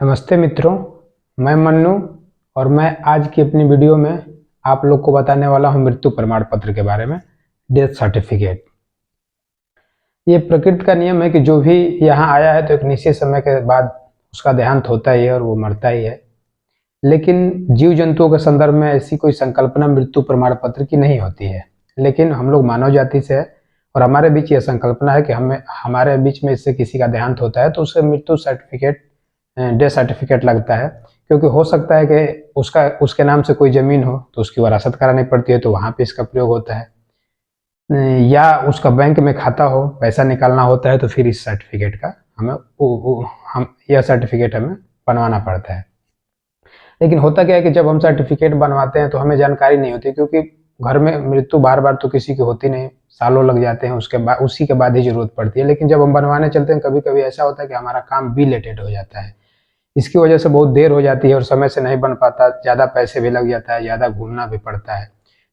नमस्ते मित्रों, मैं मन्नू और मैं आज की अपनी वीडियो में आप लोग को बताने वाला हूं मृत्यु प्रमाण पत्र के बारे में। डेथ सर्टिफिकेट ये प्रकृति का नियम है कि जो भी यहाँ आया है तो एक निश्चित समय के बाद उसका देहांत होता ही है और वो मरता ही है। लेकिन जीव जंतुओं के संदर्भ में ऐसी कोई संकल्पना मृत्यु प्रमाण पत्र की नहीं होती है। लेकिन हम लोग मानव जाति से है और हमारे बीच यह संकल्पना है कि हमारे बीच में इससे किसी का देहांत होता है तो उसे मृत्यु सर्टिफिकेट, डेथ सर्टिफिकेट लगता है। क्योंकि हो सकता है कि उसके नाम से कोई ज़मीन हो तो उसकी वरासत करानी पड़ती है, तो वहाँ पे इसका प्रयोग होता है। या उसका बैंक में खाता हो, पैसा निकालना होता है तो फिर इस सर्टिफिकेट का हम यह सर्टिफिकेट हमें बनवाना पड़ता है। लेकिन होता क्या है कि जब हम सर्टिफिकेट बनवाते हैं तो हमें जानकारी नहीं होती, क्योंकि घर में मृत्यु बार बार तो किसी की होती नहीं, सालों लग जाते हैं, उसके बाद उसी के बाद ही जरूरत पड़ती है। लेकिन जब हम बनवाने चलते हैं कभी कभी ऐसा होता है कि हमारा काम भी लेटेड हो जाता है, इसकी वजह से बहुत देर हो जाती है और समय से नहीं बन पाता, ज़्यादा पैसे भी लग जाता है, ज़्यादा घूमना भी पड़ता है।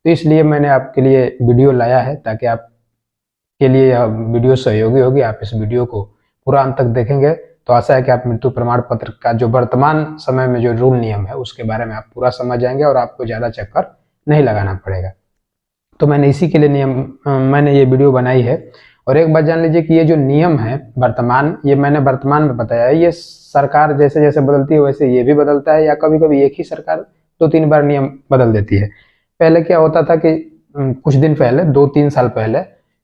तो इसलिए मैंने आपके लिए वीडियो लाया है ताकि आपके लिए यह वीडियो सहयोगी होगी। आप इस वीडियो को पूरा अंत तक देखेंगे तो आशा है कि आप मृत्यु प्रमाण पत्र का जो वर्तमान समय में जो रूल नियम है उसके बारे में आप पूरा समझ जाएंगे और आपको ज़्यादा चक्कर नहीं लगाना पड़ेगा। तो मैंने इसी के लिए मैंने ये वीडियो बनाई है। और एक बात जान लीजिए कि ये जो नियम है वर्तमान, ये मैंने वर्तमान में बताया है, ये सरकार जैसे जैसे बदलती है वैसे ये भी बदलता है, या कभी कभी एक ही सरकार 2-3 बार नियम बदल देती है। पहले क्या होता था कि कुछ दिन पहले, 2-3 साल पहले,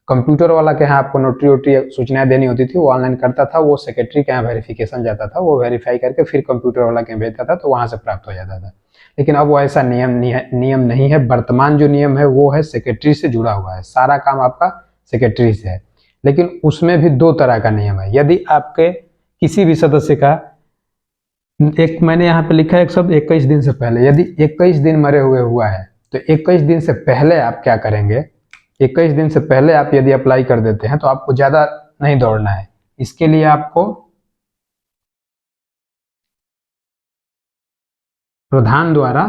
कंप्यूटर वाला के यहाँ आपको नोटरी वोटरी सूचनाएं देनी होती थी, वो ऑनलाइन करता था, वो सेक्रेटरी के यहाँ वेरिफिकेशन जाता था, वो वेरीफाई करके फिर कंप्यूटर वाला के यहाँ भेजता था, तो वहां से प्राप्त हो जाता था। लेकिन अब वो ऐसा नियम नहीं है। वर्तमान जो नियम है वो है सेक्रेटरी से जुड़ा हुआ है, सारा काम आपका सेक्रेटरी से है। लेकिन उसमें भी 2 तरह का नियम है। यदि आपके किसी भी सदस्य का, एक मैंने यहाँ पे लिखा है एक शब्द 21 दिन से पहले, यदि 21 दिन मरे हुए हुआ है तो 21 दिन से पहले आप क्या करेंगे, 21 दिन से पहले आप यदि अप्लाई कर देते हैं तो आपको ज़्यादा नहीं दौड़ना है। इसके लिए आपको प्रधान द्वारा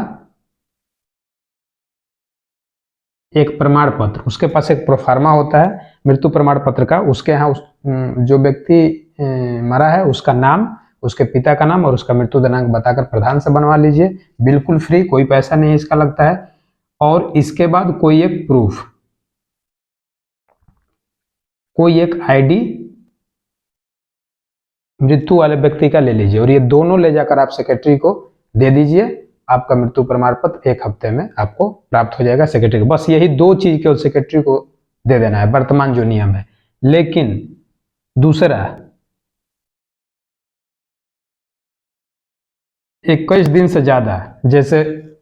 एक प्रमाण पत्र, उसके पास एक प्रोफार्मा होता है मृत्यु प्रमाण पत्र का, उसके यहाँ जो व्यक्ति मरा है उसका नाम, उसके पिता का नाम और उसका मृत्यु दिनांक बताकर प्रधान से बनवा लीजिए। बिल्कुल फ्री, कोई पैसा नहीं इसका लगता है। और इसके बाद कोई एक प्रूफ, कोई एक आईडी मृत्यु वाले व्यक्ति का ले लीजिए, और ये दोनों ले जाकर आप सेक्रेटरी को दे दीजिए। आपका मृत्यु प्रमाण पत्र 1 हफ्ते में आपको प्राप्त हो जाएगा सेक्रेटरी को। बस यही 2 चीज केवल सेक्रेटरी को दे देना है, वर्तमान जो नियम है। लेकिन दूसरा, 21 दिन से ज्यादा, जैसे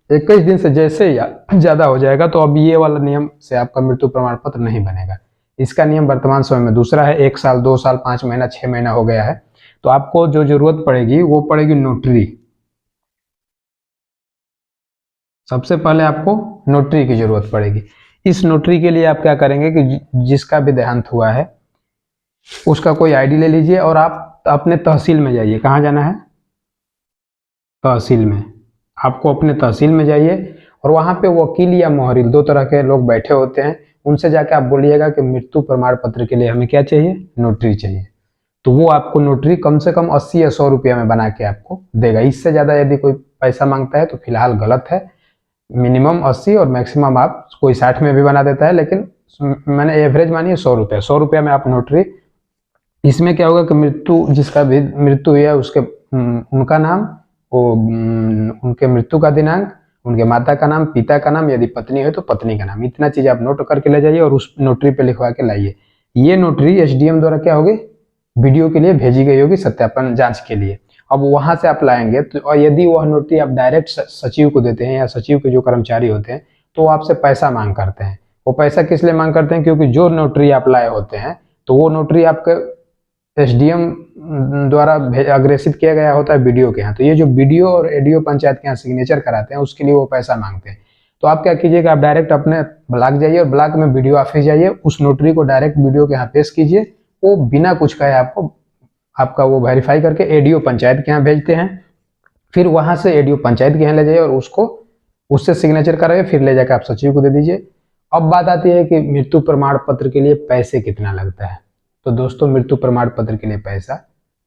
21 दिन से जैसे ज्यादा हो जाएगा तो अब ये वाला नियम से आपका मृत्यु प्रमाण पत्र नहीं बनेगा। इसका नियम वर्तमान समय में दूसरा है। 1 साल, 2 साल, 5 महीना, 6 महीना हो गया है तो आपको जो जरूरत पड़ेगी वो पड़ेगी नोटरी। सबसे पहले आपको नोटरी की जरूरत पड़ेगी। इस नोटरी के लिए आप क्या करेंगे कि जिसका भी देहांत हुआ है उसका कोई आईडी ले लीजिए और आप अपने तहसील में जाइए। कहाँ जाना है? तहसील में। आपको अपने तहसील में जाइए और वहाँ पे वकील या मोहरिल, 2 तरह के लोग बैठे होते हैं, उनसे जाके आप बोलिएगा कि मृत्यु प्रमाण पत्र के लिए हमें क्या चाहिए? नोटरी चाहिए। तो वो आपको नोटरी कम से कम 80 या 100 रुपया में बना के आपको देगा। इससे ज़्यादा यदि कोई पैसा मांगता है तो फिलहाल गलत है। मिनिमम 80 और मैक्सिमम आप कोई 60 में भी बना देता है, लेकिन मैंने एवरेज मानिए 100 रुपया। 100 रुपया में आप नोटरी, इसमें क्या होगा कि जिसका भी मृत्यु हुई है उसके उनका नाम, वो उनके मृत्यु का दिनांक, उनके माता का नाम, पिता का नाम, यदि पत्नी हो तो पत्नी का नाम, इतना चीज आप नोट करके ले जाइए और उस नोटरी पे लिखवा के लाइए। ये नोटरी एसडीएम द्वारा क्या होगी? वीडियो के लिए भेजी गई होगी सत्यापन जांच के लिए। अब वहां से आप लाएंगे तो, और यदि वह नोटरी आप डायरेक्ट सचिव को देते हैं या सचिव के जो कर्मचारी होते हैं तो वो आपसे पैसा मांग करते हैं। वो पैसा किस लिए मांग करते हैं? क्योंकि जो नोटरी आप लाए होते हैं तो वो नोटरी आपके एसडीएम द्वारा अग्रेसित किया गया होता है वीडियो के यहाँ। तो ये जो वीडियो और एडीओ पंचायत के यहाँ सिग्नेचर कराते हैं उसके लिए वो पैसा मांगते हैं। तो आप क्या कीजिएगा, आप डायरेक्ट अपने ब्लॉक जाइए और ब्लॉक में वीडियो ऑफिस जाइए, उस नोटरी को डायरेक्ट वीडियो के यहाँ पेश कीजिए। वो बिना कुछ कहे आपको, आपका वो वेरीफाई करके एडीओ पंचायत के यहाँ भेजते हैं। फिर वहां से एडीओ पंचायत के यहाँ ले जाइए और उससे सिग्नेचर कराइए, फिर ले जाकर आप सचिव को दे दीजिए। अब बात आती है कि मृत्यु प्रमाण पत्र के लिए पैसे कितना लगता है। तो दोस्तों, मृत्यु प्रमाण पत्र के लिए पैसा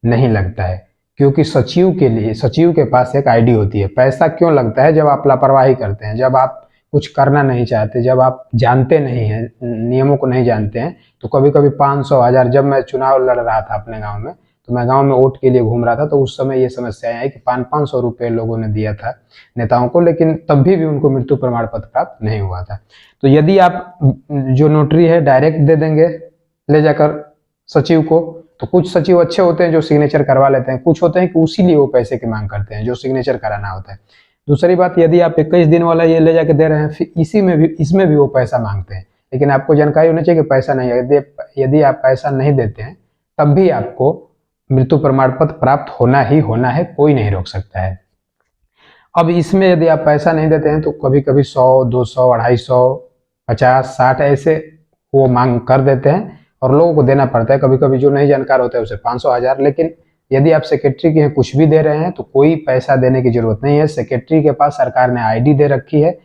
नहीं लगता है, क्योंकि सचिव के पास एक आईडी होती है। पैसा क्यों लगता है? जब आप लापरवाही करते हैं, जब आप कुछ करना नहीं चाहते, जब आप जानते नहीं हैं, नियमों को नहीं जानते हैं, तो कभी कभी 500 1000। जब मैं चुनाव लड़ रहा था अपने गांव में, तो मैं गांव में वोट के लिए घूम रहा था, तो उस समय ये समस्याएं आई कि 500 रुपये लोगों ने दिया था नेताओं को, लेकिन तब भी उनको मृत्यु प्रमाण पत्र प्राप्त नहीं हुआ था। तो यदि आप जो नोटरी है डायरेक्ट दे देंगे ले जाकर सचिव को, तो कुछ सचिव अच्छे होते हैं जो सिग्नेचर करवा लेते हैं, कुछ होते हैं कि उसी लिए वो पैसे की मांग करते हैं जो सिग्नेचर कराना होता है। दूसरी बात, यदि आप 21 दिन वाला ये ले जाके दे रहे हैं, फिर इसमें भी वो पैसा मांगते हैं। लेकिन आपको जानकारी होनी चाहिए कि पैसा नहीं है। यदि आप पैसा नहीं देते हैं तब भी आपको मृत्यु प्रमाण पत्र प्राप्त होना है, कोई नहीं रोक सकता है। अब इसमें यदि आप पैसा नहीं देते हैं तो कभी कभी 100, 200, 250, 50, 60 ऐसे वो मांग कर देते हैं और लोगों को देना पड़ता है। कभी कभी जो नहीं जानकार होता है उसे 500, 1000। लेकिन यदि आप सेक्रेटरी के हैं कुछ भी दे रहे हैं तो कोई पैसा देने की जरूरत नहीं है। सेक्रेटरी के पास सरकार ने आईडी दे रखी है,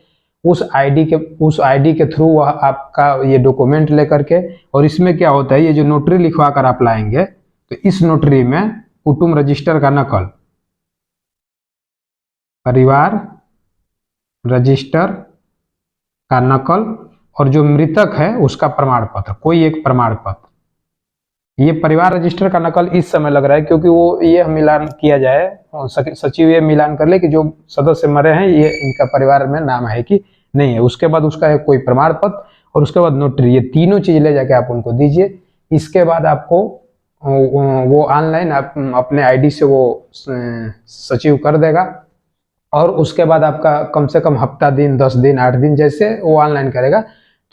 उस आईडी के थ्रू वह आपका ये डॉक्यूमेंट लेकर के, और इसमें क्या होता है, ये जो नोटरी लिखवा कर आप लाएंगे तो इस नोटरी में कुटुंब रजिस्टर का नकल, परिवार रजिस्टर का नकल, और जो मृतक है उसका प्रमाण पत्र, कोई एक प्रमाण पत्र। ये परिवार रजिस्टर का नकल इस समय लग रहा है क्योंकि वो ये मिलान किया जाए, सचिव ये मिलान कर ले कि जो सदस्य मरे हैं ये इनका परिवार में नाम है कि नहीं है। उसके बाद उसका है कोई प्रमाण पत्र और उसके बाद नोटरी, ये तीनों चीज ले जाके आप उनको दीजिए। इसके बाद आपको वो ऑनलाइन अपने आईडी से वो सचिव कर देगा, और उसके बाद आपका कम से कम हफ्ता दिन, 10 दिन, 8 दिन जैसे वो ऑनलाइन करेगा,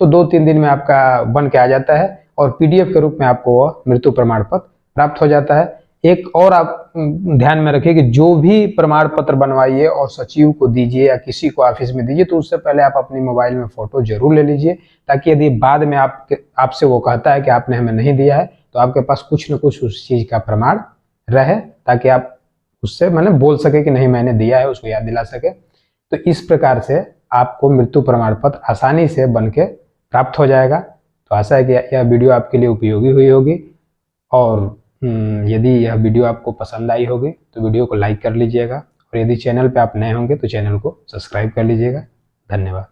तो 2-3 दिन में आपका बन के आ जाता है और पीडीएफ के रूप में आपको वह मृत्यु प्रमाण पत्र प्राप्त हो जाता है। एक और आप ध्यान में रखिए कि जो भी प्रमाण पत्र बनवाइए और सचिव को दीजिए या किसी को ऑफिस में दीजिए, तो उससे पहले आप अपनी मोबाइल में फोटो जरूर ले लीजिए, ताकि यदि बाद में आपसे वो कहता है कि आपने हमें नहीं दिया है, तो आपके पास कुछ न कुछ उस चीज का प्रमाण रहे, ताकि आप उससे बोल सके कि नहीं मैंने दिया है, उसको याद दिला सके। तो इस प्रकार से आपको मृत्यु प्रमाण पत्र आसानी से बन के प्राप्त हो जाएगा। तो आशा है कि यह वीडियो आपके लिए उपयोगी हुई होगी, और यदि यह वीडियो आपको पसंद आई होगी तो वीडियो को लाइक कर लीजिएगा, और यदि चैनल पे आप नए होंगे तो चैनल को सब्सक्राइब कर लीजिएगा। धन्यवाद।